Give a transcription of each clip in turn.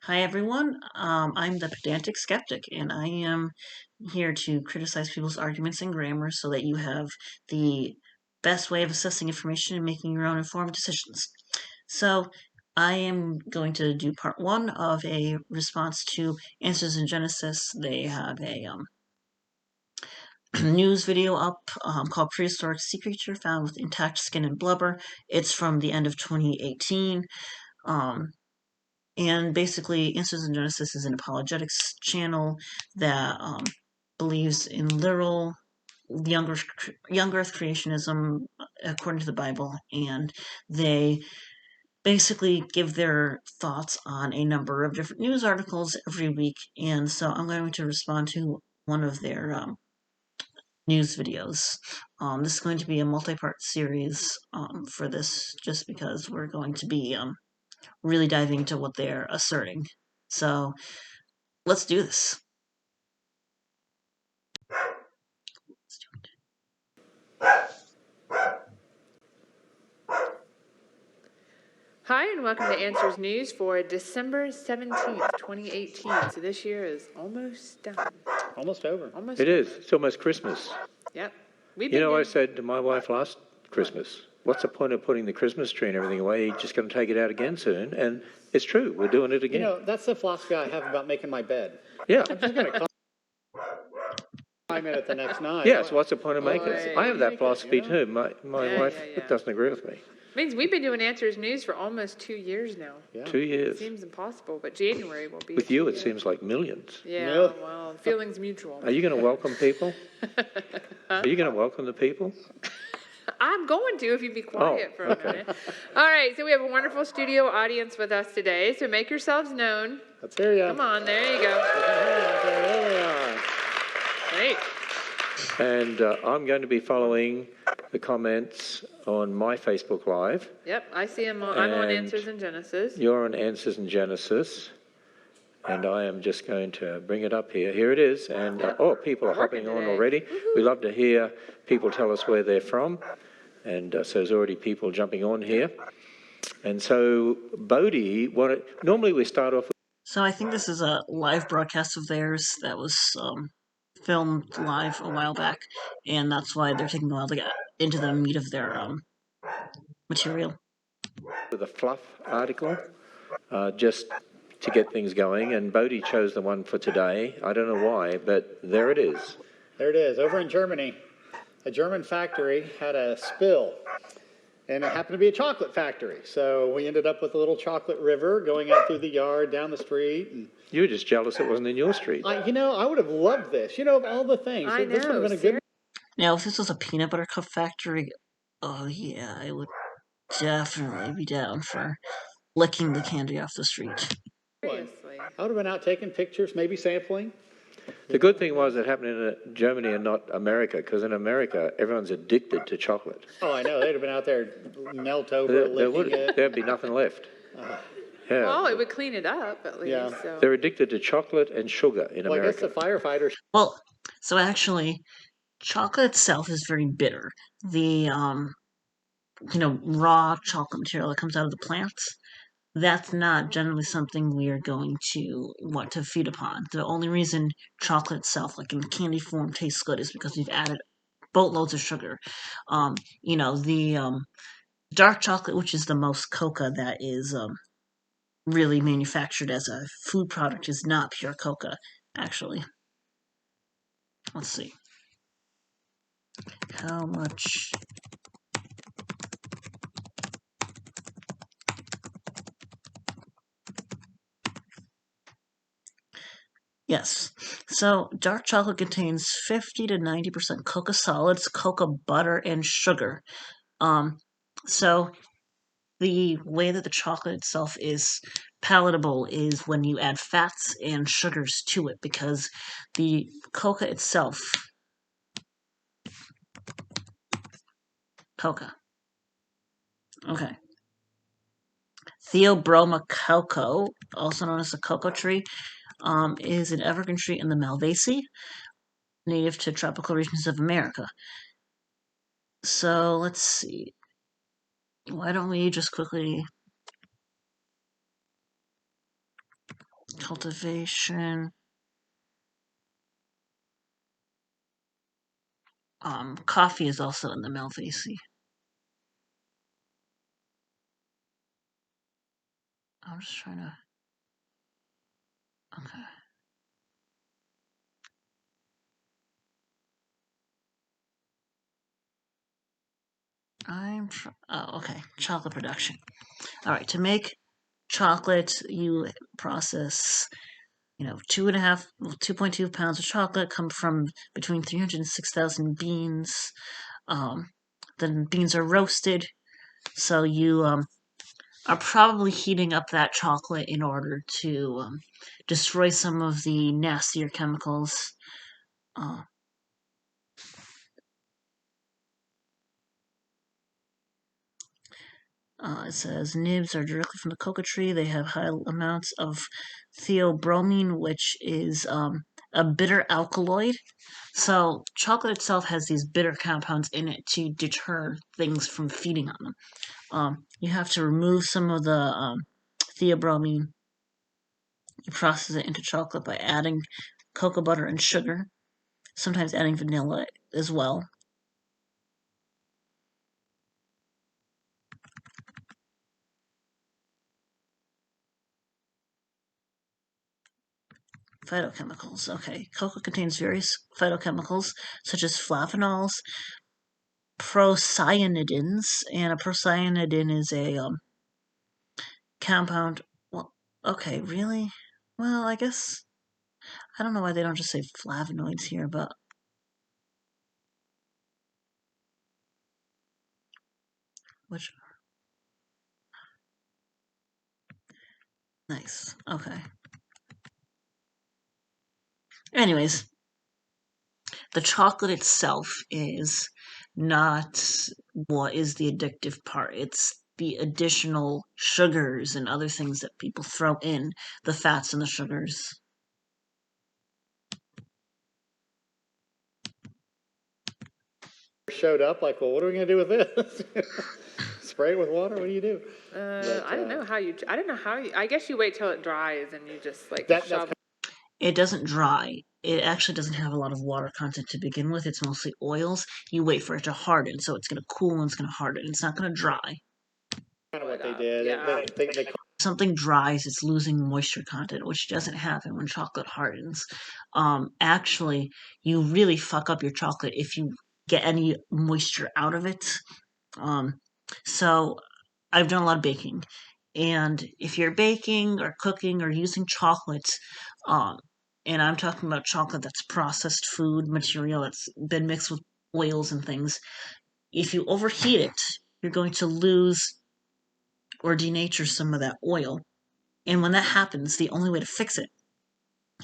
Hi everyone, I'm the pedantic skeptic, and I am here to criticize people's arguments and grammar so that you have the best way of assessing information and making your own informed decisions. So, I am going to do part one of a response to Answers in Genesis. They have a news video up called Prehistoric Sea Creature Found with Intact Skin and Blubber. It's from the end of 2018. And basically, Answers in Genesis is an apologetics channel that believes in literal young Earth creationism according to the Bible, and they basically give their thoughts on a number of different news articles every week. And so I'm going to respond to one of their news videos. This is going to be a multi-part series for this, just because we're going to be really diving into what they're asserting. So let's do this. Hi, and welcome to Answers News for December 17th, 2018. So this year is almost done. Almost over. Almost It over. is. It's almost Christmas. Yep. I said to my wife last Christmas, what's the point of putting the Christmas tree and everything away? You're just going to take it out again soon. And it's true. We're doing it again. That's the philosophy I have about making my bed. Yeah. I'm just going to climb it the next night. Yeah, so what's the point of making it? I have that philosophy too. My wife doesn't agree with me. Means we've been doing Answers News for almost 2 years now. Yeah. 2 years. Seems impossible, but January will be. With you, it seems like millions. Yeah, well, feelings mutual. Are you going to welcome people? Are you going to welcome the people? I'm going to if you be quiet for a minute. All right, so we have a wonderful studio audience with us today, so make yourselves known. Let's hear you. Come on, there you go. There we are. Great. And I'm going to be following the comments on my Facebook Live. Yep, I see them. I'm on And Answers in Genesis. You're on Answers in Genesis. And I am just going to bring it up here. Here it is. And, people are hopping on already. We love to hear people tell us where they're from. And so there's already people jumping on here. And so, Bodhi, normally we start off with... So I think this is a live broadcast of theirs that was filmed live a while back, and that's why they're taking a while to get into the meat of their material. The fluff article, just to get things going, and Bodhi chose the one for today. I don't know why, but there it is. There it is. Over in Germany, a German factory had a spill, and it happened to be a chocolate factory. So we ended up with a little chocolate river going out through the yard, down the street. And you were just jealous it wasn't in your street. I would have loved this. Of all the things. I this know. would have been a good... Now, if this was a peanut butter cup factory, oh yeah, I would definitely be down for licking the candy off the street. Seriously. I would have been out taking pictures, maybe sampling. The good thing was it happened in Germany and not America, because in America, everyone's addicted to chocolate. Oh, I know. They'd have been out there melt over, licking it. There'd be nothing left. Yeah. Well, it would clean it up at least. Yeah. So. They're addicted to chocolate and sugar in Well, I guess America. the firefighters... Well, so actually, chocolate itself is very bitter. The raw chocolate material that comes out of the plants, that's not generally something we are going to want to feed upon. The only reason chocolate itself, like in candy form, tastes good is because we've added boatloads of sugar. The dark chocolate, which is the most coca that is really manufactured as a food product, is not pure coca, actually. Let's see. How much... Yes. So dark chocolate contains 50 to 90% cocoa solids, cocoa butter, and sugar. So the way that the chocolate itself is palatable is when you add fats and sugars to it, because the cocoa itself... Coca. Okay. Theobroma cocoa, also known as the cocoa tree, is an evergreen tree in the Malvaceae, native to tropical regions of America. So let's see. Why don't we just quickly... cultivation. Coffee is also in the Malvaceae. I'm just trying to. Okay. Oh, okay. Chocolate production. All right. To make chocolate, you process, 2.2 pounds of chocolate come from between 300 and 6,000 beans. The beans are roasted, so you are probably heating up that chocolate in order to destroy some of the nastier chemicals. Uh, it says nibs are directly from the coca tree. They have high amounts of theobromine, which is a bitter alkaloid. So chocolate itself has these bitter compounds in it to deter things from feeding on them. You have to remove some of the theobromine. You process it into chocolate by adding cocoa butter and sugar, sometimes adding vanilla as well. Phytochemicals. Okay. Cocoa contains various phytochemicals such as flavanols, procyanidins, and a procyanidin is a compound. Well, okay, really? Well, I guess I don't know why they don't just say flavonoids here, but which nice. Okay. Anyways, the chocolate itself is not what is the addictive part. It's the additional sugars and other things that people throw in, the fats and the sugars. Showed up like, well, what are we going to do with this? Spray it with water? What do you do? I don't know how you. I don't know how you. I guess you wait till it dries and you just like That's shove. It doesn't dry. It actually doesn't have a lot of water content to begin with. It's mostly oils. You wait for it to harden, so it's going to cool and it's going to harden. It's not going to dry. kind of what they did. Yeah. They Something dries, it's losing moisture content, which doesn't happen when chocolate hardens. Actually, you really fuck up your chocolate if you get any moisture out of it. So I've done a lot of baking, and if you're baking or cooking or using chocolate, um, and I'm talking about chocolate that's processed food material that's been mixed with oils and things, if you overheat it, you're going to lose or denature some of that oil. And when that happens, the only way to fix it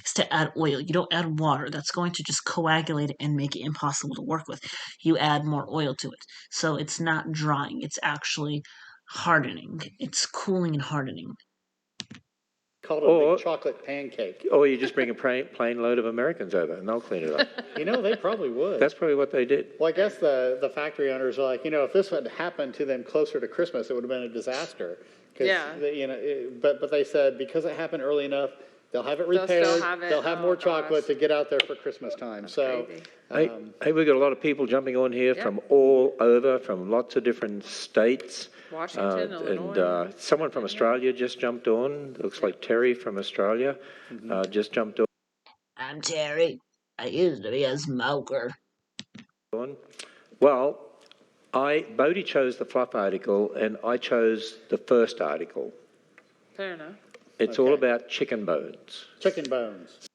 is to add oil. You don't add water. That's going to just coagulate it and make it impossible to work with. You add more oil to it. So it's not drying, it's actually hardening. It's cooling and hardening. called it a big chocolate pancake. Or you just bring a plain load of Americans over and they'll clean it up. They probably would. That's probably what they did. Well, I guess the factory owners are like, if this had happened to them closer to Christmas, it would have been a disaster. Yeah. But they said because it happened early enough, they'll have it repaired. still have it. They'll have Oh, more gosh. chocolate to get out there for Christmas time. So, Crazy. Hey, we've got a lot of people jumping on here from all over, from lots of different states. Washington, Illinois. And someone from Australia just jumped on. Looks like Terry from Australia just jumped on. I'm Terry. I used to be a smoker. Well, Bodie chose the fluff article and I chose the first article. Fair enough. It's all about chicken bones. chicken bones.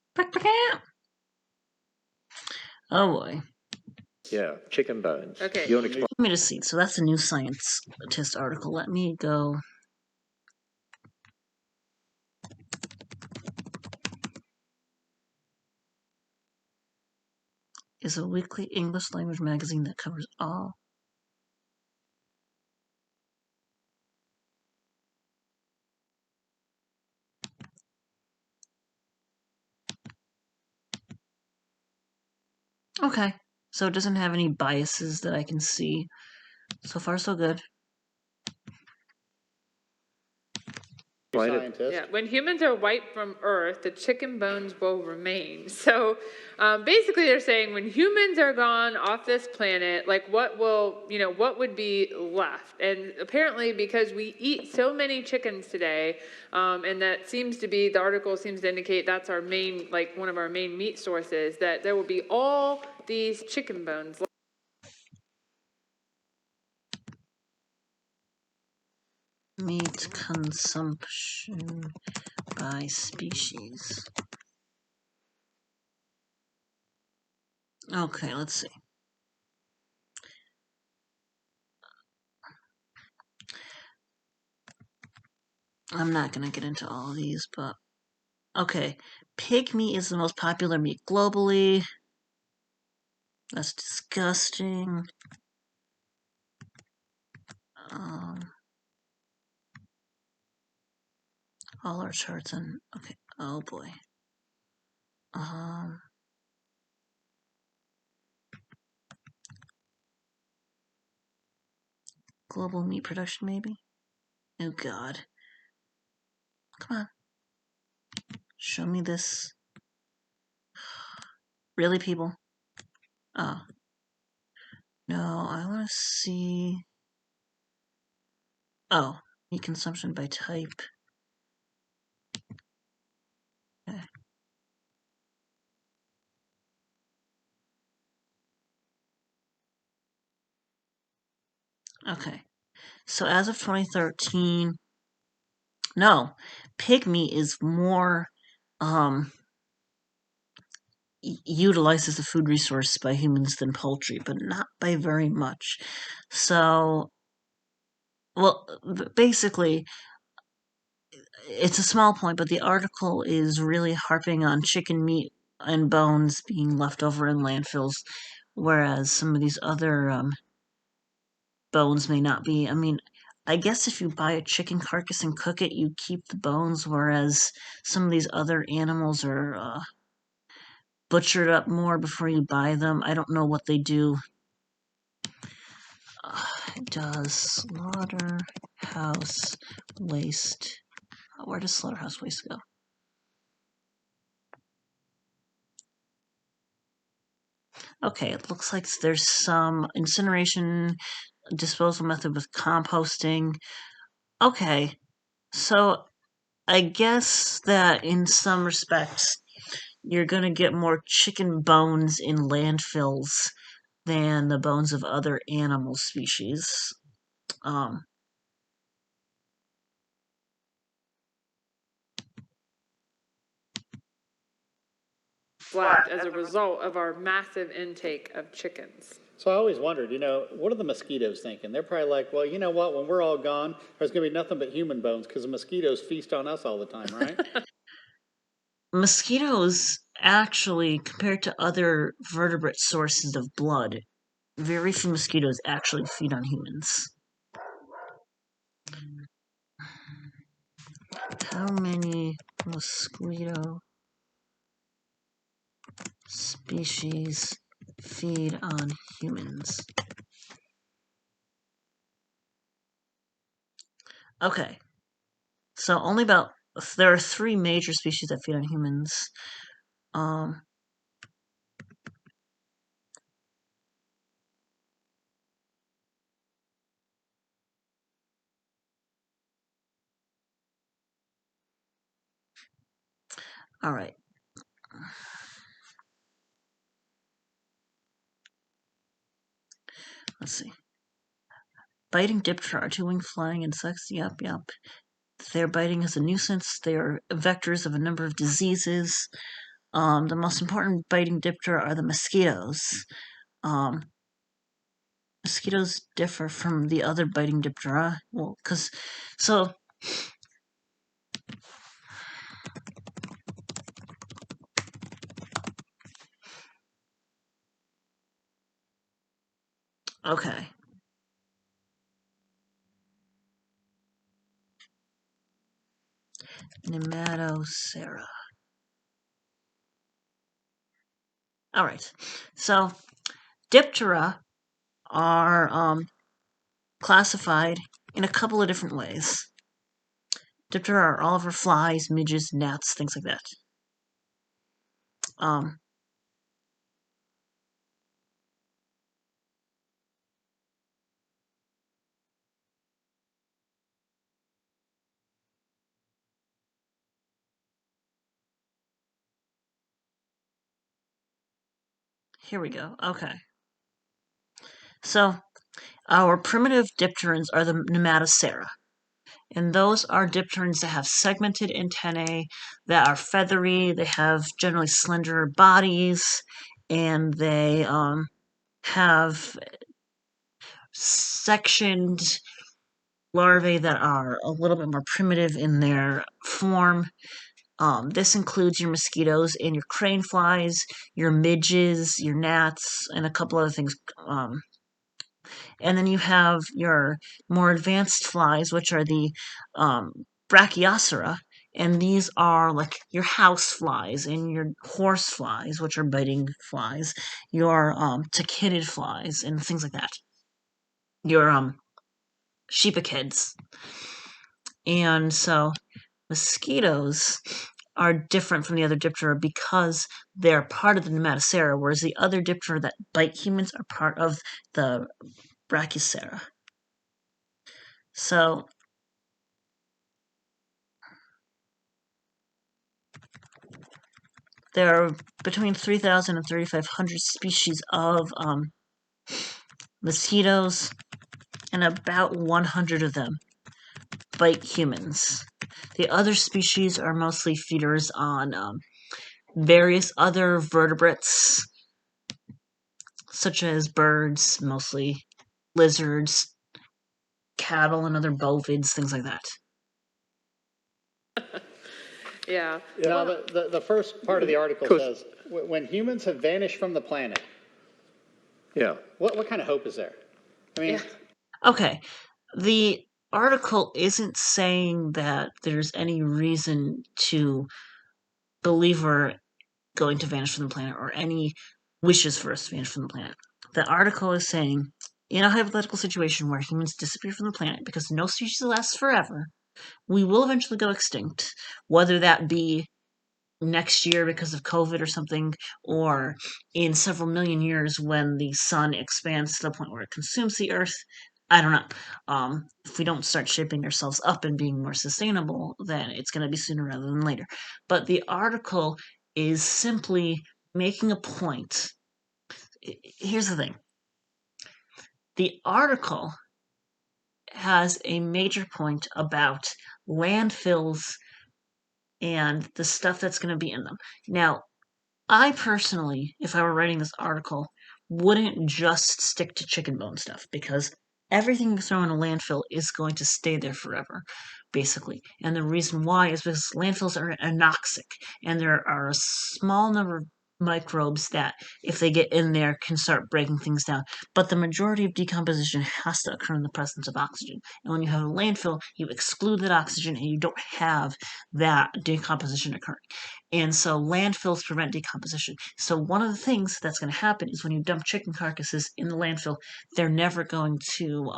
Oh boy. Yeah, chicken bones. Okay. You want to explain? Let me just see. So that's a new scientist article. Let me go. Is a weekly English language magazine that covers all. Okay. So it doesn't have any biases that I can see. So far, so good. explain it. scientist. Yeah, when humans are wiped from Earth, the chicken bones will remain. So basically, they're saying when humans are gone off this planet, like what would be left? And apparently, because we eat so many chickens today, and that seems to be, the article seems to indicate that's our main, like one of our main meat sources, that there will be all these chicken bones. Meat consumption by species. Okay, let's see. I'm not going to get into all of these, but okay. Pig meat is the most popular meat globally. That's disgusting. All our charts on. Okay. Oh boy. Global meat production, maybe. Oh God. Come on. Show me this. Really, people? Oh. No, I want to see. Oh, meat consumption by type. Okay. Okay. So as of 2013, no, pig meat is more utilized as a food resource by humans than poultry, but not by very much. So, well, basically, it's a small point, but the article is really harping on chicken meat and bones being left over in landfills, whereas some of these other bones may not be. I mean, I guess if you buy a chicken carcass and cook it, you keep the bones, whereas some of these other animals are butchered up more before you buy them. I don't know what they do. Does slaughterhouse waste? Where does slaughterhouse waste go? Okay, it looks like there's some incineration disposal method with composting. Okay, so I guess that in some respects, you're going to get more chicken bones in landfills than the bones of other animal species. Left as a result of our massive intake of chickens. So I always wondered, what are the mosquitoes thinking? They're probably like, well, you know what? When we're all gone, there's going to be nothing but human bones because the mosquitoes feast on us all the time, right? Mosquitoes actually, compared to other vertebrate sources of blood, very few mosquitoes actually feed on humans. How many mosquito species feed on humans? Okay, so there are 3 major species that feed on humans. All right. Let's see. Biting diptera are 2-winged flying insects. Yep. Their biting is a nuisance. They are vectors of a number of diseases. The most important biting diptera are the mosquitoes. Mosquitoes differ from the other biting diptera. Well, okay. Nematocera. All right. So, diptera are classified in a couple of different ways. Diptera are all of our flies, midges, gnats, things like that. Here we go. Okay. So, our primitive dipterans are the Nematocera. And those are dipterans that have segmented antennae, that are feathery, they have generally slender bodies, and they have sectioned larvae that are a little bit more primitive in their form. This includes your mosquitoes and your crane flies, your midges, your gnats, and a couple other things. And then you have your more advanced flies, which are the Brachyocera, and these are like your house flies and your horse flies, which are biting flies, your tachydid flies, and things like that. Your sheepacids. And so mosquitoes are different from the other Diptera because they're part of the Nematocera, whereas the other Diptera that bite humans are part of the Brachycera. So there are between 3,000 and 3,500 species of mosquitoes, and about 100 of them bite humans. The other species are mostly feeders on various other vertebrates, such as birds, mostly lizards, cattle, and other bovids, things like that. Yeah. Now, the first part of the article says, when humans have vanished from the planet, Yeah. what kind of hope is there? I mean, Okay, the article isn't saying that there's any reason to believe we're going to vanish from the planet or any wishes for us to vanish from the planet. The article is saying, in a hypothetical situation where humans disappear from the planet because no species lasts forever, we will eventually go extinct, whether that be next year because of COVID or something, or in several million years when the sun expands to the point where it consumes the Earth. I don't know. If we don't start shaping ourselves up and being more sustainable, then it's going to be sooner rather than later. But the article is simply making a point. Here's the thing. The article has a major point about landfills and the stuff that's going to be in them. Now, I personally, if I were writing this article, wouldn't just stick to chicken bone stuff because everything you throw in a landfill is going to stay there forever, basically. And the reason why is because landfills are anoxic, and there are a small number of microbes that, if they get in there, can start breaking things down. But the majority of decomposition has to occur in the presence of oxygen. And when you have a landfill, you exclude that oxygen and you don't have that decomposition occurring. And so landfills prevent decomposition. So one of the things that's going to happen is when you dump chicken carcasses in the landfill, they're never going to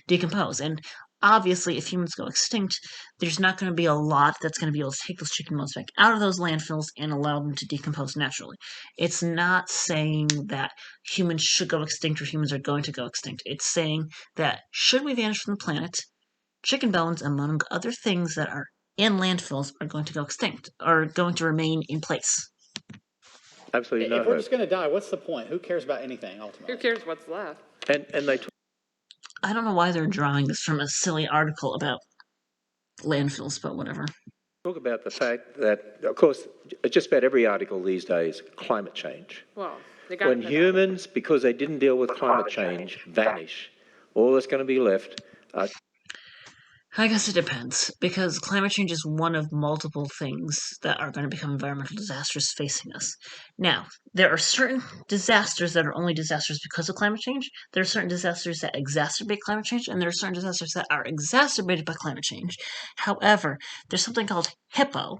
decompose. And obviously, if humans go extinct, there's not going to be a lot that's going to be able to take those chicken bones back out of those landfills and allow them to decompose naturally. It's not saying that humans should go extinct or humans are going to go extinct. It's saying that should we vanish from the planet, chicken bones, among other things that are in landfills, are going to go extinct, are going to remain in place. Absolutely no if we're hope. just going to die, what's the point? Who cares about anything ultimately? Who cares what's left? And they I don't know why they're drawing this from a silly article about landfills, but whatever. talk about the fact that, of course, just about every article these days, climate change. Well, they got When it. humans, because they didn't deal with climate change, vanish, all that's going to be left are I guess it depends, because climate change is one of multiple things that are going to become environmental disasters facing us. Now, there are certain disasters that are only disasters because of climate change. There are certain disasters that exacerbate climate change, and there are certain disasters that are exacerbated by climate change. However, there's something called HIPPO,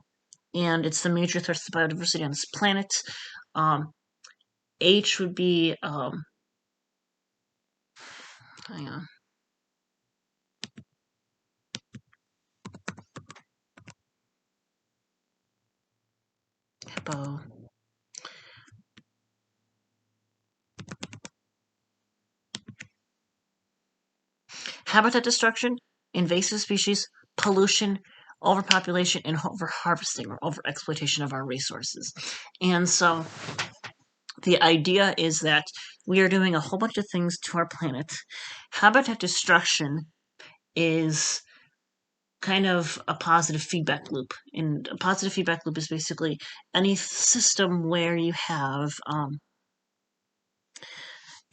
and it's the major threat to biodiversity on this planet. H would be, hang on. Hippo. Habitat destruction, invasive species, pollution, overpopulation, and overharvesting or overexploitation of our resources. And so the idea is that we are doing a whole bunch of things to our planet. Habitat destruction is kind of a positive feedback loop. And a positive feedback loop is basically any system where you have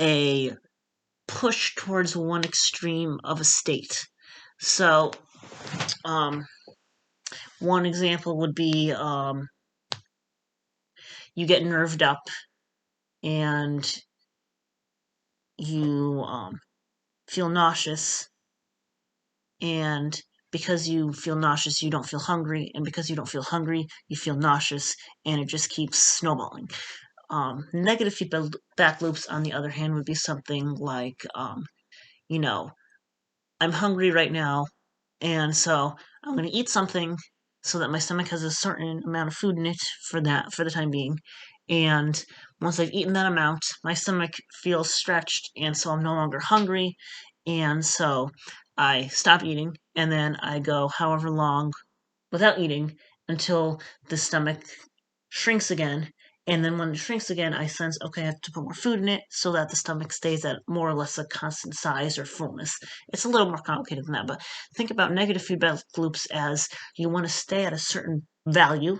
a push towards one extreme of a state. So, one example would be you get nerved up and you feel nauseous, and because you feel nauseous, you don't feel hungry, and because you don't feel hungry, you feel nauseous, and it just keeps snowballing. Negative feedback loops, on the other hand, would be something like, you know, I'm hungry right now, and so I'm going to eat something so that my stomach has a certain amount of food in it for the time being. And once I've eaten that amount, my stomach feels stretched, and so I'm no longer hungry. And so I stop eating, and then I go however long without eating until the stomach shrinks again. And then when it shrinks again, I sense, okay, I have to put more food in it so that the stomach stays at more or less a constant size or fullness. It's a little more complicated than that, but think about negative feedback loops as you want to stay at a certain value.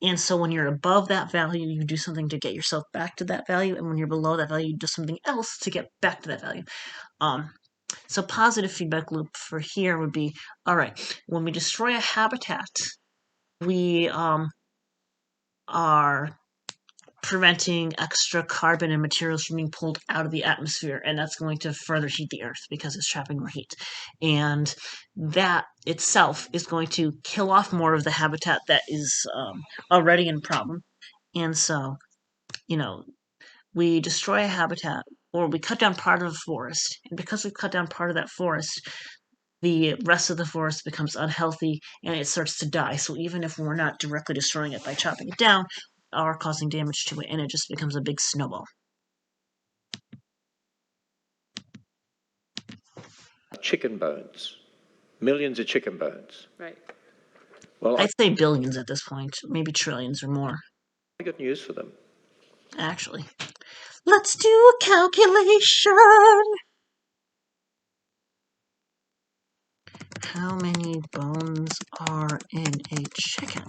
And so when you're above that value, you do something to get yourself back to that value. And when you're below that value, you do something else to get back to that value. So positive feedback loop for here would be, all right, when we destroy a habitat, we are preventing extra carbon and materials from being pulled out of the atmosphere, and that's going to further heat the earth because it's trapping more heat. And that itself is going to kill off more of the habitat that is already in problem. And so, you know, we destroy a habitat or we cut down part of a forest, and because we've cut down part of that forest, the rest of the forest becomes unhealthy and it starts to die. So even if we're not directly destroying it by chopping it down, are causing damage to it, and it just becomes a big snowball. Chicken bones, millions of chicken bones. Right. Well, I'd say billions at this point, maybe trillions or more, I got news for them. actually. Let's do a calculation. How many bones are in a chicken?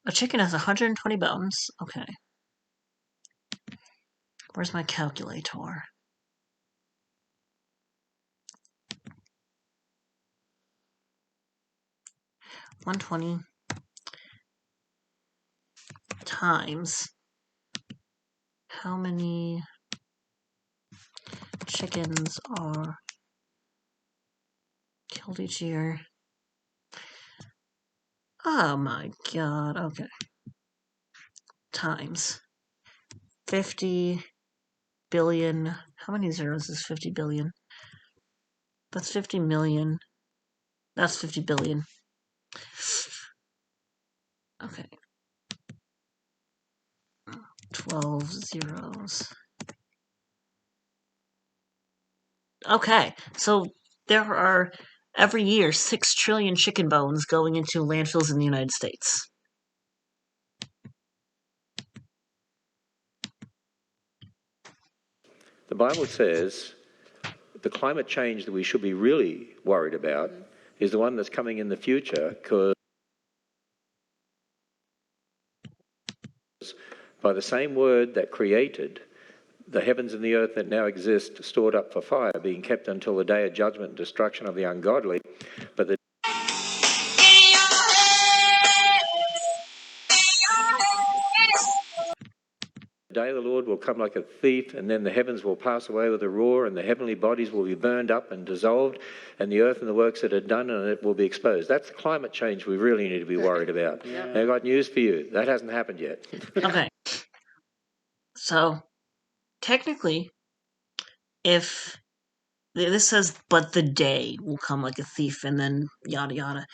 A chicken has 120 bones. Okay. Where's my calculator? 120 times how many chickens are killed each year? Oh my god, okay. Times 50 billion. How many zeros is 50 billion? That's 50 million. That's 50 billion. Okay. 12 zeros. Okay, so there are every year 6 trillion chicken bones going into landfills in the United States. The Bible says the climate change that we should be really worried about is the one that's coming in the future, because by the same word that created the heavens and the earth that now exist, stored up for fire, being kept until the day of judgment and destruction of the ungodly, but the day of the Lord will come like a thief, and then the heavens will pass away with a roar, and the heavenly bodies will be burned up and dissolved, and the earth and the works that are done and it will be exposed. That's the climate change we really need to be worried about. Yeah. Now, I've got news for you. That hasn't happened yet. Okay. So, technically, if this says, but the day will come like a thief and then yada yada.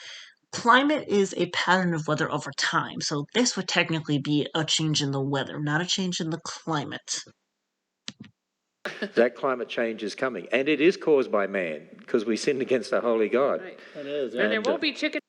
climate is a pattern of weather over time, so this would technically be a change in the weather, not a change in the climate. That climate change is coming, and it is caused by man because we sinned against the holy God. Right. It is, yeah. And there won't be chicken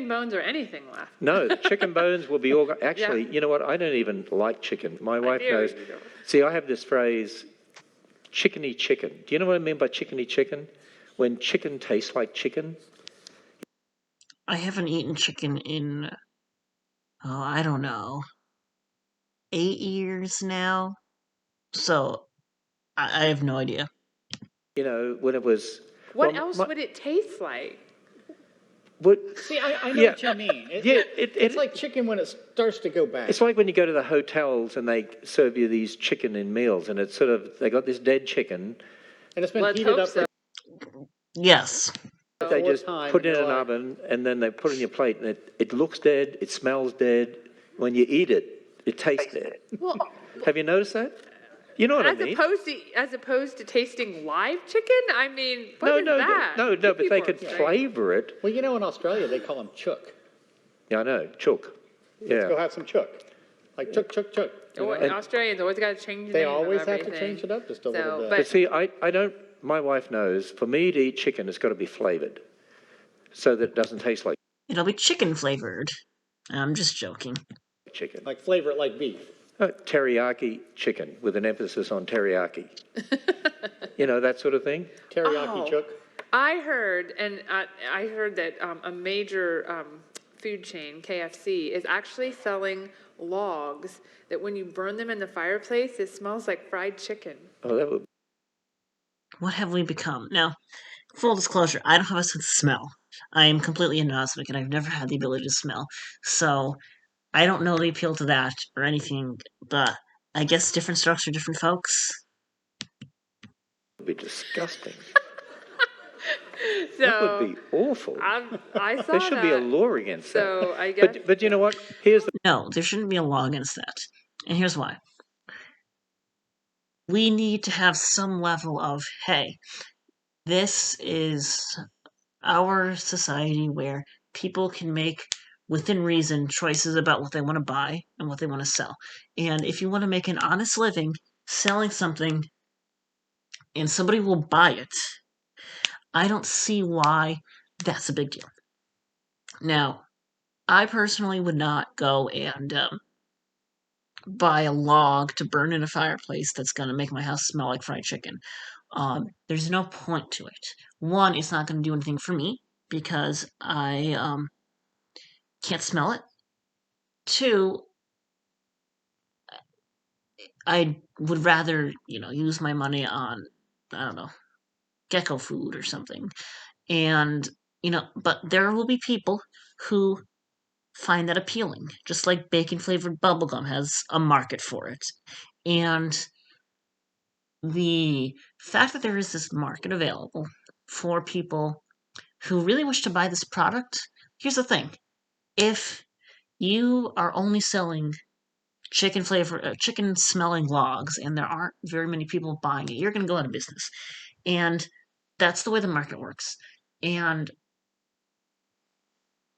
bones or anything left. No, the chicken bones will be all. Actually, you know what? I don't even like chicken. My wife knows. you don't. See, I have this phrase, chickeny chicken. Do you know what I mean by chickeny chicken? When chicken tastes like chicken. I haven't eaten chicken in, I don't know, 8 years now. So I have no idea. You know, when it was. What else would it taste like? See, I know what you mean. It's like chicken when it starts to go bad. It's like when you go to the hotels and they serve you these chicken in meals, and it's sort of, they got this dead chicken. And it's been heated up. Yes. They just put it in an oven, and then they put it in your plate, and it looks dead, it smells dead. When you eat it, it tastes dead. Well, have you noticed that? You know what I mean? As opposed to tasting live chicken? I mean, what is that? No, but they could flavor it. Well, you know, in Australia, they call them chook. Yeah, I know, chook. Yeah. Let's go have some chook. Like chook, chook, chook. Australians always got to change the They name always of have everything. to change it up just a little bit. But see, I don't, my wife knows, for me to eat chicken, it's got to be flavored so that it doesn't taste like It'll be chicken flavored. I'm just joking. chicken. Like flavor it like beef. Teriyaki chicken with an emphasis on teriyaki. You know, that sort of thing. Teriyaki chook. I heard that a major food chain, KFC, is actually selling logs that when you burn them in the fireplace, it smells like fried chicken. Oh, that would. What have we become? Now, full disclosure, I don't have a sense of smell. I am completely anosmic and I've never had the ability to smell. So I don't know the appeal to that or anything, but I guess different strokes for different folks. Would be disgusting. So That would be awful. I saw There should be a law against that. So I guess. But you know what? Here's the. No, there shouldn't be a law against that. And here's why. We need to have some level of, hey, this is our society where people can make, within reason, choices about what they want to buy and what they want to sell. And if you want to make an honest living selling something and somebody will buy it, I don't see why that's a big deal. Now, I personally would not go and buy a log to burn in a fireplace that's going to make my house smell like fried chicken. There's no point to it. One, it's not going to do anything for me because I can't smell it. Two, I would rather, use my money on, I don't know, gecko food or something. And, but there will be people who find that appealing, just like bacon flavored bubblegum has a market for it. And the fact that there is this market available for people who really wish to buy this product, here's the thing. If you are only selling chicken smelling logs and there aren't very many people buying it, you're going to go out of business. And that's the way the market works. And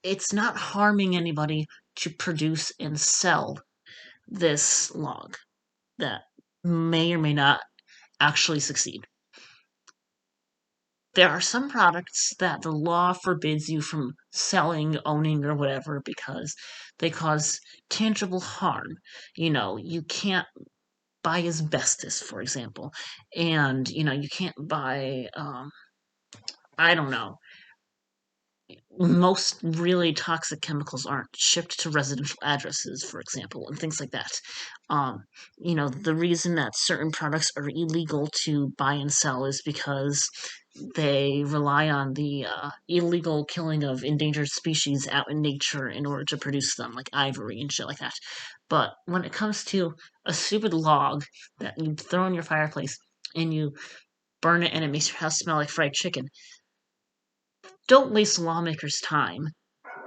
it's not harming anybody to produce and sell this log that may or may not actually succeed. There are some products that the law forbids you from selling, owning, or whatever because they cause tangible harm. You can't buy asbestos, for example, and, you can't buy, I don't know, most really toxic chemicals aren't shipped to residential addresses, for example, and things like that. The reason that certain products are illegal to buy and sell is because they rely on the illegal killing of endangered species out in nature in order to produce them, like ivory and shit like that. But when it comes to a stupid log that you throw in your fireplace and you burn it and it makes your house smell like fried chicken, don't waste lawmakers' time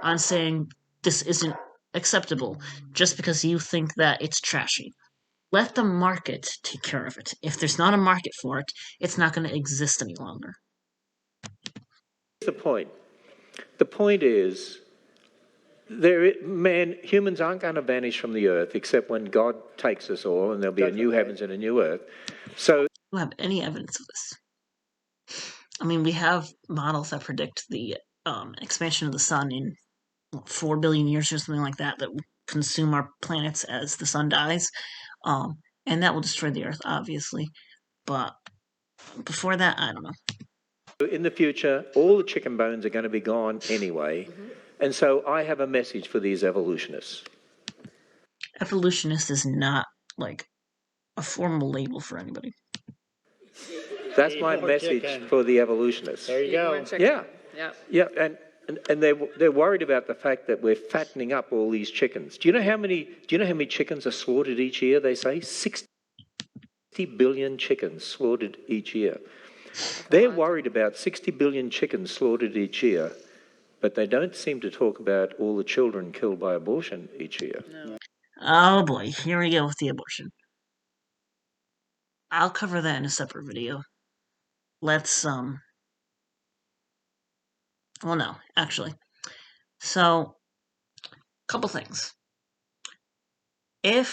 on saying this isn't acceptable just because you think that it's trashy. Let the market take care of it. If there's not a market for it, it's not going to exist any longer. Here's the point. The point is, humans aren't going to vanish from the earth except when God takes us all, and there'll be a new heavens and a new earth. So, We don't have any evidence of this. I mean, we have models that predict the expansion of the sun in 4 billion years or something like that will consume our planets as the sun dies. And that will destroy the earth, obviously. But before that, I don't know. in the future, all the chicken bones are going to be gone anyway. And so I have a message for these evolutionists. Evolutionist is not like a formal label for anybody. That's my message for the evolutionists. There you go. Yeah. Yeah. Yeah, and they're worried about the fact that we're fattening up all these chickens. Do you know how many chickens are slaughtered each year? They say 60 billion chickens slaughtered each year. They're worried about 60 billion chickens slaughtered each year, but they don't seem to talk about all the children killed by abortion each year. No. Oh boy, here we go with the abortion. I'll cover that in a separate video. Let's well, no, actually. So, couple things. And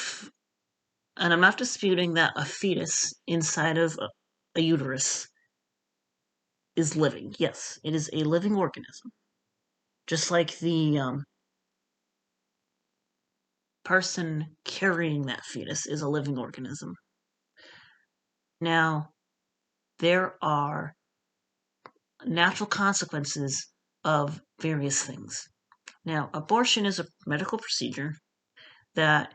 I'm not disputing that a fetus inside of a uterus is living. Yes, it is a living organism. Just like the person carrying that fetus is a living organism. Now, there are natural consequences of various things. Now, abortion is a medical procedure that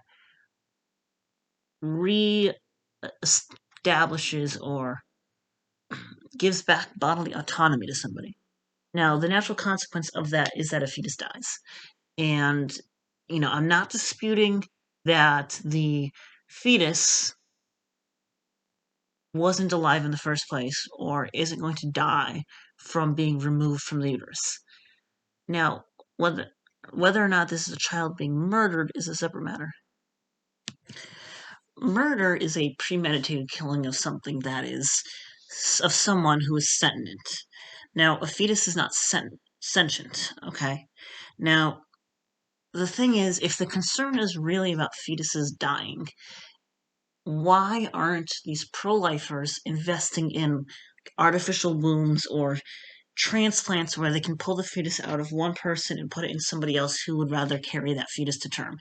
re-establishes or gives back bodily autonomy to somebody. Now, the natural consequence of that is that a fetus dies. And, I'm not disputing that the fetus wasn't alive in the first place or isn't going to die from being removed from the uterus. Now, whether or not this is a child being murdered is a separate matter. Murder is a premeditated killing of something that is of someone who is sentient. Now, a fetus is not sentient, okay? Now, the thing is, if the concern is really about fetuses dying, why aren't these pro-lifers investing in artificial wombs or transplants where they can pull the fetus out of one person and put it in somebody else who would rather carry that fetus to term?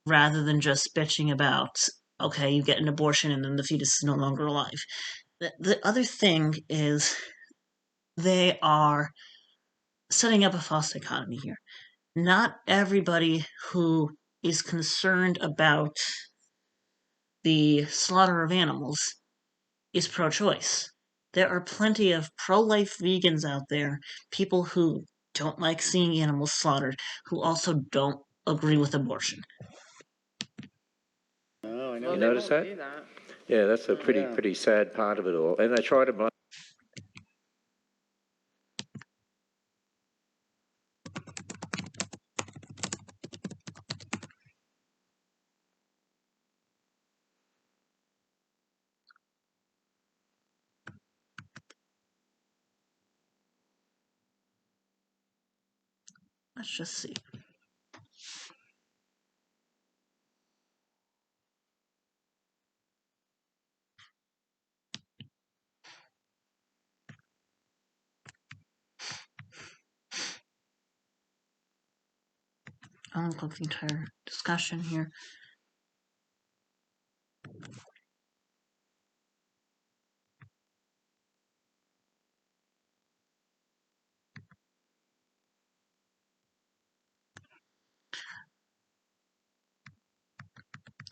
Rather than just bitching about, okay, you get an abortion and then the fetus is no longer alive. The other thing is they are setting up a false dichotomy here. Not everybody who is concerned about the slaughter of animals is pro-choice. There are plenty of pro-life vegans out there, people who don't like seeing animals slaughtered, who also don't agree with abortion. Oh, I know. You notice that? Yeah, that's a pretty sad part of it all. And they try to blame. Let's just see. I'll click the entire discussion here.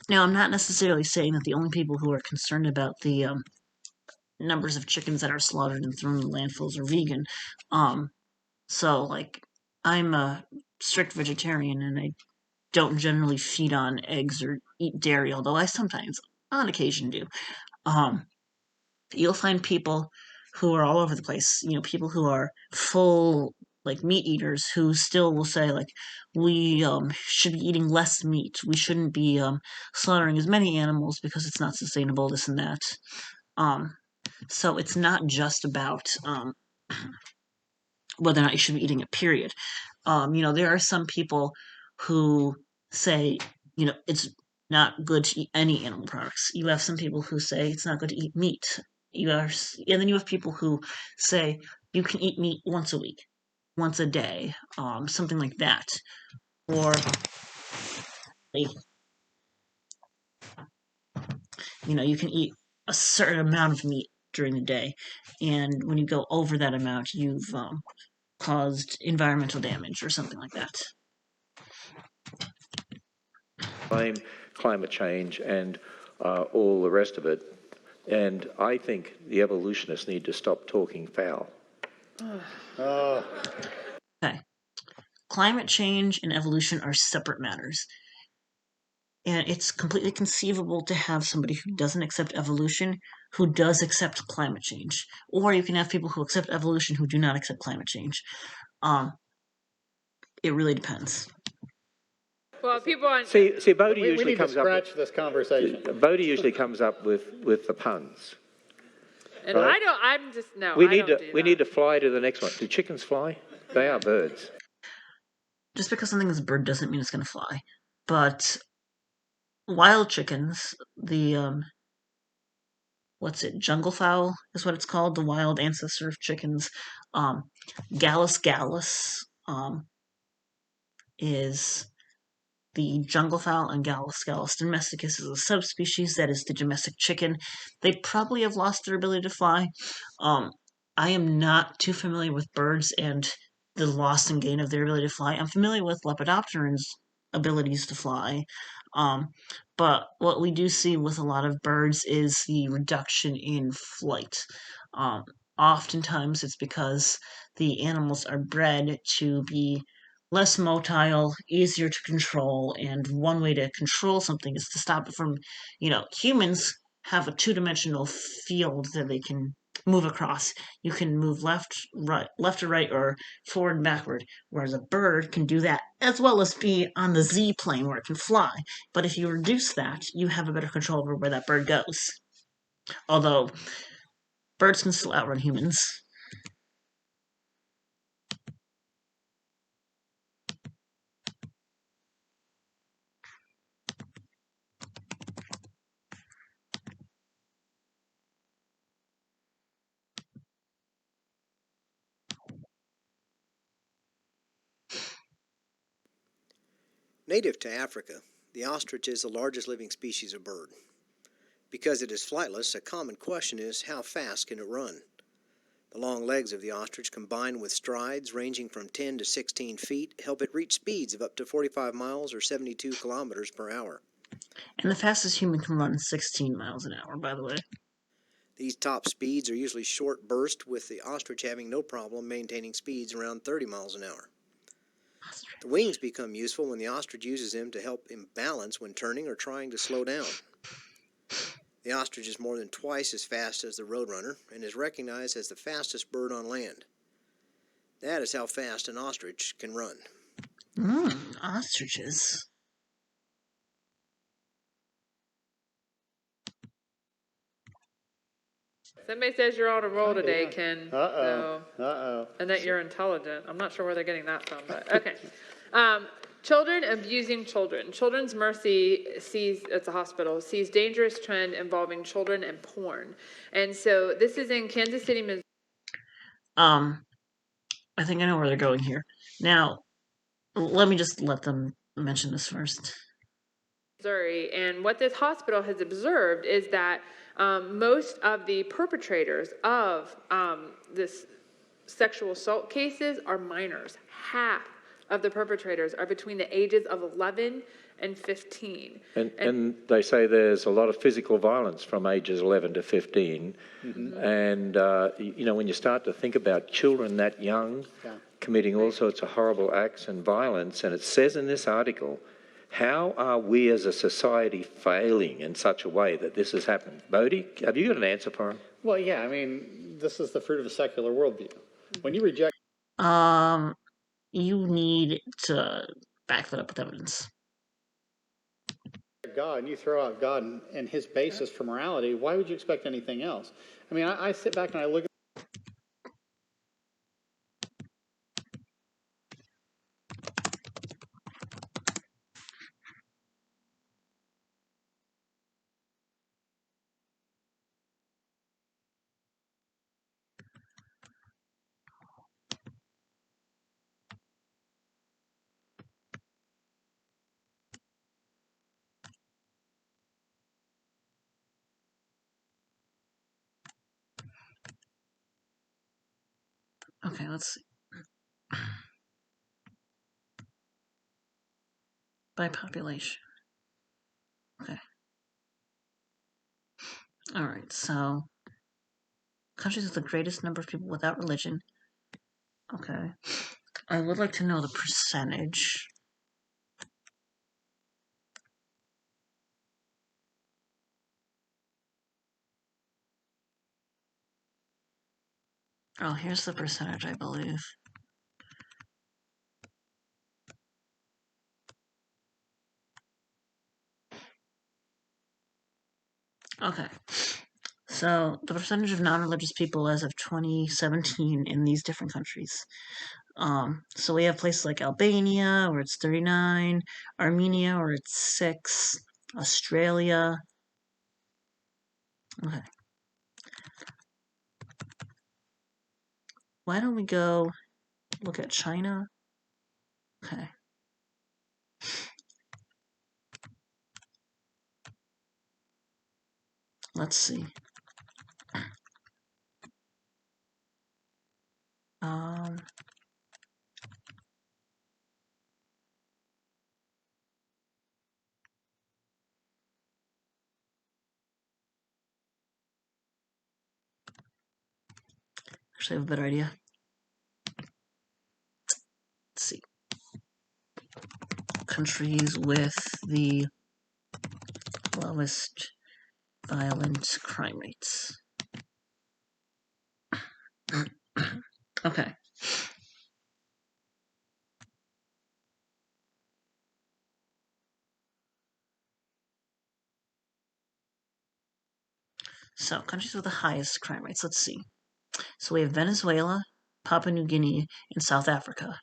Now, I'm not necessarily saying that the only people who are concerned about the numbers of chickens that are slaughtered and thrown in landfills are vegan. So, like, I'm a strict vegetarian and I don't generally feed on eggs or eat dairy, although I sometimes, on occasion, do. You'll find people who are all over the place, people who are full like meat eaters who still will say like we should be eating less meat. We shouldn't be slaughtering as many animals because it's not sustainable. This and that. Um, so it's not just about whether or not you should be eating it. Period. There are some people who say it's not good to eat any animal products. You have some people who say it's not good to eat meat. And then you have people who say you can eat meat once a week, once a day, something like that. Or, you can eat a certain amount of meat during the day. And when you go over that amount, you've caused environmental damage or something like that. Climate change and all the rest of it. And I think the evolutionists need to stop talking foul. Okay. Climate change and evolution are separate matters. And it's completely conceivable to have somebody who doesn't accept evolution who does accept climate change. Or you can have people who accept evolution who do not accept climate change. It really depends. Well, people on See, Bodhi usually comes up. We need to scratch this conversation. Bodhi usually comes up with the puns. and right? I don't. I'm just no. We I need don't to do we that. need to fly to the next one. Do chickens fly? They are birds. Just because something is a bird doesn't mean it's going to fly. But wild chickens, the jungle fowl is what it's called, the wild ancestor of chickens. Gallus gallus is the jungle fowl, and Gallus gallus domesticus is a subspecies that is the domestic chicken. They probably have lost their ability to fly. I am not too familiar with birds and the loss and gain of their ability to fly. I'm familiar with lepidopterans' abilities to fly. But what we do see with a lot of birds is the reduction in flight. Oftentimes it's because the animals are bred to be less motile, easier to control, and one way to control something is to stop it from, humans have a two-dimensional field that they can move across. You can move left or right, or forward and backward, whereas a bird can do that as well as be on the Z plane where it can fly. But if you reduce that, you have a better control over where that bird goes. Although birds can still outrun humans. Native to Africa, the ostrich is the largest living species of bird. Because it is flightless, a common question is how fast can it run? The long legs of the ostrich, combined with strides ranging from 10 to 16 feet, help it reach speeds of up to 45 miles or 72 kilometers per hour. And the fastest human can run 16 miles an hour, by the way. These top speeds are usually short bursts, with the ostrich having no problem maintaining speeds around 30 miles an hour. The wings become useful when the ostrich uses them to help him balance when turning or trying to slow down. The ostrich is more than twice as fast as the roadrunner and is recognized as the fastest bird on land. That is how fast an ostrich can run. Ostriches. Somebody says you're on a roll today, Ken. Uh-oh. And that you're intelligent. I'm not sure where they're getting that from, but okay. Children abusing children. Children's Mercy it's a hospital, sees dangerous trend involving children and porn. And so this is in Kansas City, Missouri. I think I know where they're going here. Now, let me just let them mention this first. Missouri, and what this hospital has observed is that most of the perpetrators of this sexual assault cases are minors. Half of the perpetrators are between the ages of 11 and 15. And they say there's a lot of physical violence from ages 11 to 15. Mm-hmm. And, when you start to think about children that young committing all sorts of horrible acts and violence, and it says in this article, how are we as a society failing in such a way that this has happened? Bodhi, have you got an answer for him? Well, yeah, this is the fruit of a secular worldview. When you reject... You need to back that up with evidence. God, and you throw out God and his basis for morality, why would you expect anything else? I mean, I sit back and I look at Okay, let's see. By population. Okay. All right, so countries with the greatest number of people without religion. Okay. I would like to know the percentage. Oh, here's the percentage, I believe. Okay. So, the percentage of non-religious people as of 2017 in these different countries. So we have places like Albania, where it's 39, Armenia, where it's 6, Australia. Okay. Why don't we go look at China? Okay. Let's see. Um, Actually, I have a better idea. Let's see. Countries with the lowest violent crime rates. Okay. So, countries with the highest crime rates. Let's see. So we have Venezuela, Papua New Guinea, and South Africa.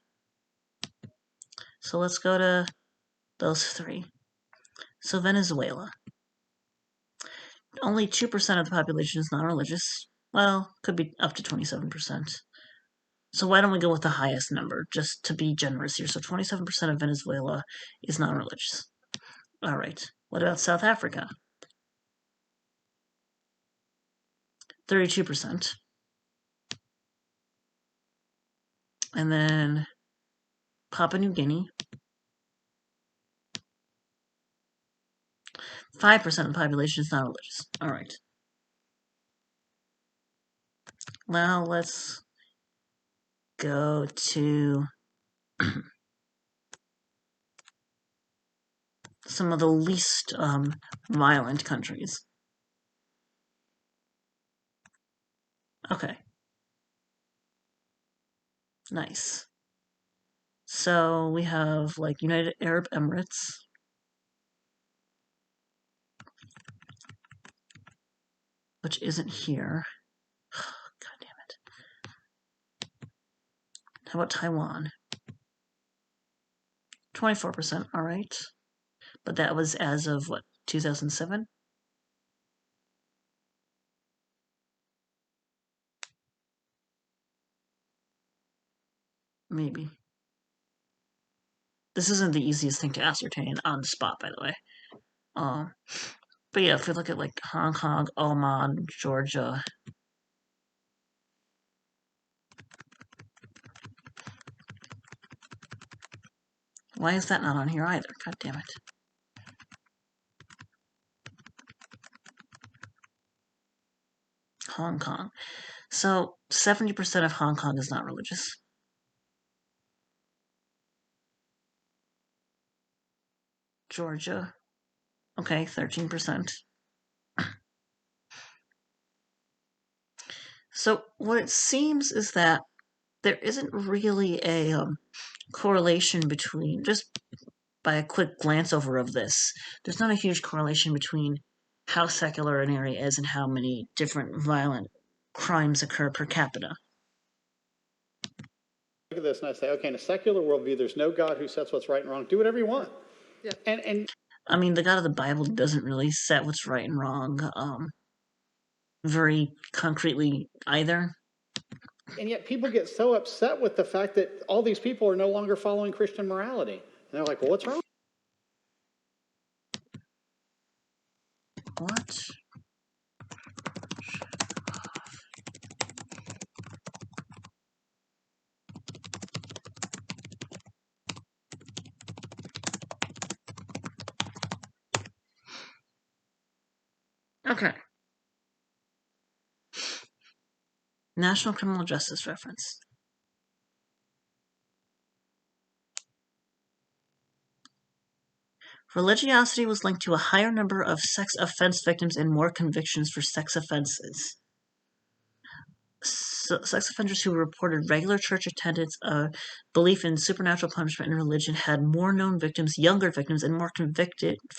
So let's go to those three. So Venezuela. Only 2% of the population is non-religious. Well, could be up to 27%. So why don't we go with the highest number, just to be generous here? So 27% of Venezuela is non-religious. All right. What about South Africa? 32%. And then Papua New Guinea. 5% of the population is non-religious. All right. Now let's go to some of the least violent countries. Okay. Nice. So we have like United Arab Emirates, which isn't here. God damn it. How about Taiwan? 24%, all right. But that was as of what, 2007? Maybe. This isn't the easiest thing to ascertain on the spot, by the way. Um, but yeah, if we look at like Hong Kong, Oman, Georgia. Why is that not on here either? God damn it. Hong Kong. So 70% of Hong Kong is not religious. Georgia. Okay, 13%. So what it seems is that there isn't really a correlation between, just by a quick glance over of this, there's not a huge correlation between how secular an area is and how many different violent crimes occur per capita. Look at this and I say, okay, in a secular worldview, there's no God who sets what's right and wrong. Do whatever you want. Yeah. And I mean, the God of the Bible doesn't really set what's right and wrong very concretely either. and yet people get so upset with the fact that all these people are no longer following Christian morality. And they're like, well, what's wrong? What? Okay. National Criminal Justice Reference. Religiosity was linked to a higher number of sex offense victims and more convictions for sex offenses. Sex offenders who reported regular church attendance, belief in supernatural punishment, and religion had more known victims, younger victims, and more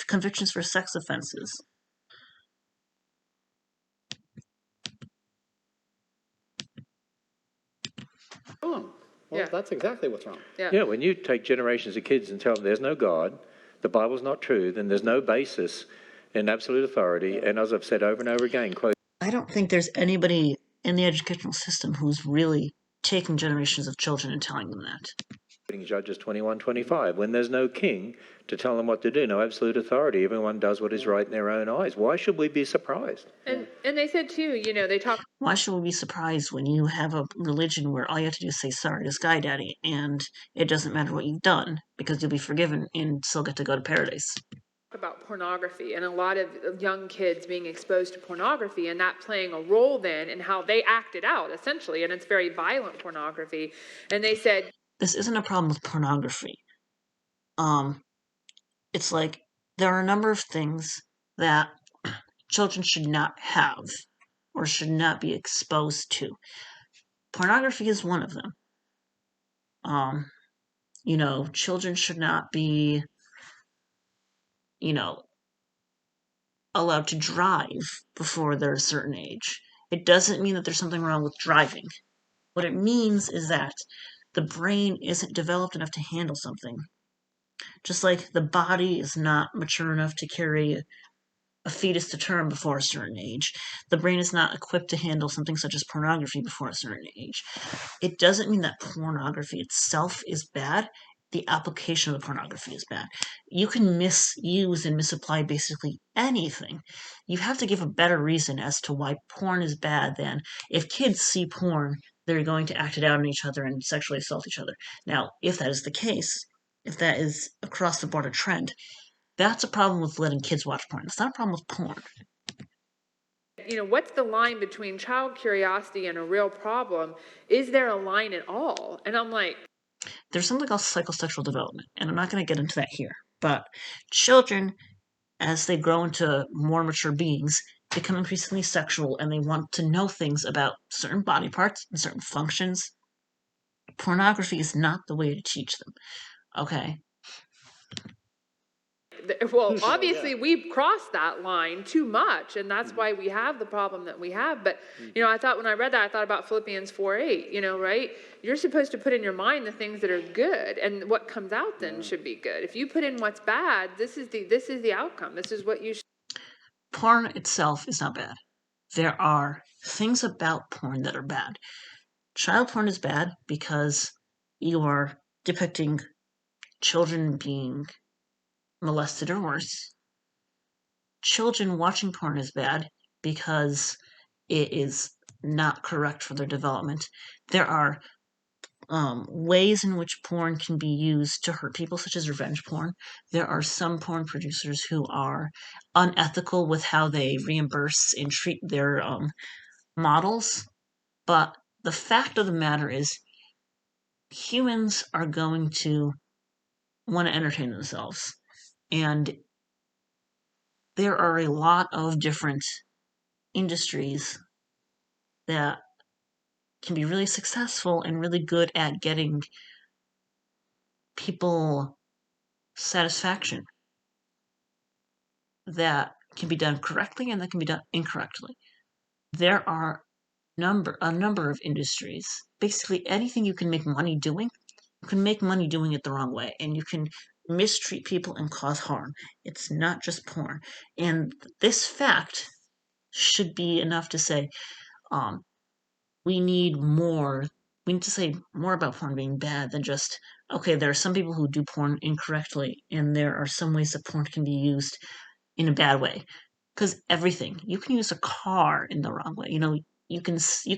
convictions for sex offenses. Well, Yeah. that's exactly what's wrong. Yeah, when you take generations of kids and tell them there's no God, the Bible's not true, then there's no basis in absolute authority. And as I've said over and over again, quote, I don't think there's anybody in the educational system who's really taking generations of children and telling them that. Judges 21:25, when there's no king to tell them what to do, no absolute authority, everyone does what is right in their own eyes. Why should we be surprised? And they said too, they talk. Why should we be surprised when you have a religion where all you have to do is say sorry to Sky Daddy, and it doesn't matter what you've done because you'll be forgiven and still get to go to paradise? About pornography and a lot of young kids being exposed to pornography and that playing a role then in how they acted out essentially, and it's very violent pornography. And they said this isn't a problem with pornography. It's like there are a number of things that children should not have or should not be exposed to. Pornography is one of them. Children should not be, allowed to drive before they're a certain age. It doesn't mean that there's something wrong with driving. What it means is that the brain isn't developed enough to handle something. Just like the body is not mature enough to carry a fetus to term before a certain age, the brain is not equipped to handle something such as pornography before a certain age. It doesn't mean that pornography itself is bad. The application of the pornography is bad. You can misuse and misapply basically anything. You have to give a better reason as to why porn is bad than if kids see porn, they're going to act it out on each other and sexually assault each other. Now, if that is the case, if that is across the board a trend, that's a problem with letting kids watch porn. It's not a problem with porn. What's the line between child curiosity and a real problem? Is there a line at all? And I'm like, there's something called psychosexual development, and I'm not going to get into that here. But children, as they grow into more mature beings, become increasingly sexual, and they want to know things about certain body parts and certain functions. Pornography is not the way to teach them. Okay? well, obviously we've crossed that line too much, and that's why we have the problem that we have. But I thought when I read that, I thought about Philippians 4:8. Right? You're supposed to put in your mind the things that are good, and what comes out then should be good. If you put in what's bad, this is the outcome. This is what you should. Porn itself is not bad. There are things about porn that are bad. Child porn is bad because you are depicting children being molested or worse. Children watching porn is bad because it is not correct for their development. There are ways in which porn can be used to hurt people, such as revenge porn. There are some porn producers who are unethical with how they reimburse and treat their models. But the fact of the matter is, humans are going to want to entertain themselves. And there are a lot of different industries that can be really successful and really good at getting people satisfaction that can be done correctly and that can be done incorrectly. There are a number of industries. Basically, anything you can make money doing, you can make money doing it the wrong way, and you can mistreat people and cause harm. It's not just porn. And this fact should be enough to say, um, we need more. We need to say more about porn being bad than just, okay, there are some people who do porn incorrectly, and there are some ways that porn can be used in a bad way. Because everything, you can use a car in the wrong way. You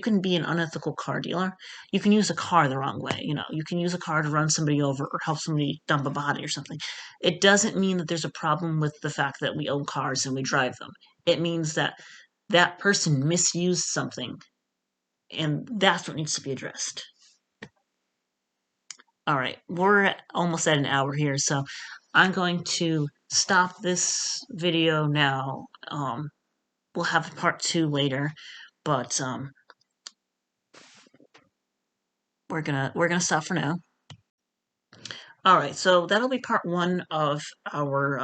can be an unethical car dealer. You can use a car the wrong way. You can use a car to run somebody over or help somebody dump a body or something. It doesn't mean that there's a problem with the fact that we own cars and we drive them. It means that that person misused something, and that's what needs to be addressed. All right, we're almost at an hour here, so I'm going to stop this video now. We'll have part 2 later, but we're gonna stop for now. All right, so that'll be part 1 of our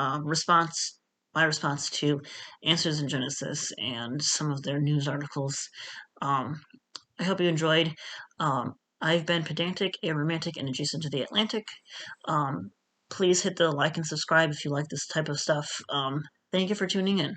my response to Answers in Genesis and some of their news articles. I hope you enjoyed. I've been pedantic, a romantic, and adjacent to the Atlantic. Please hit the like and subscribe if you like this type of stuff. Thank you for tuning in.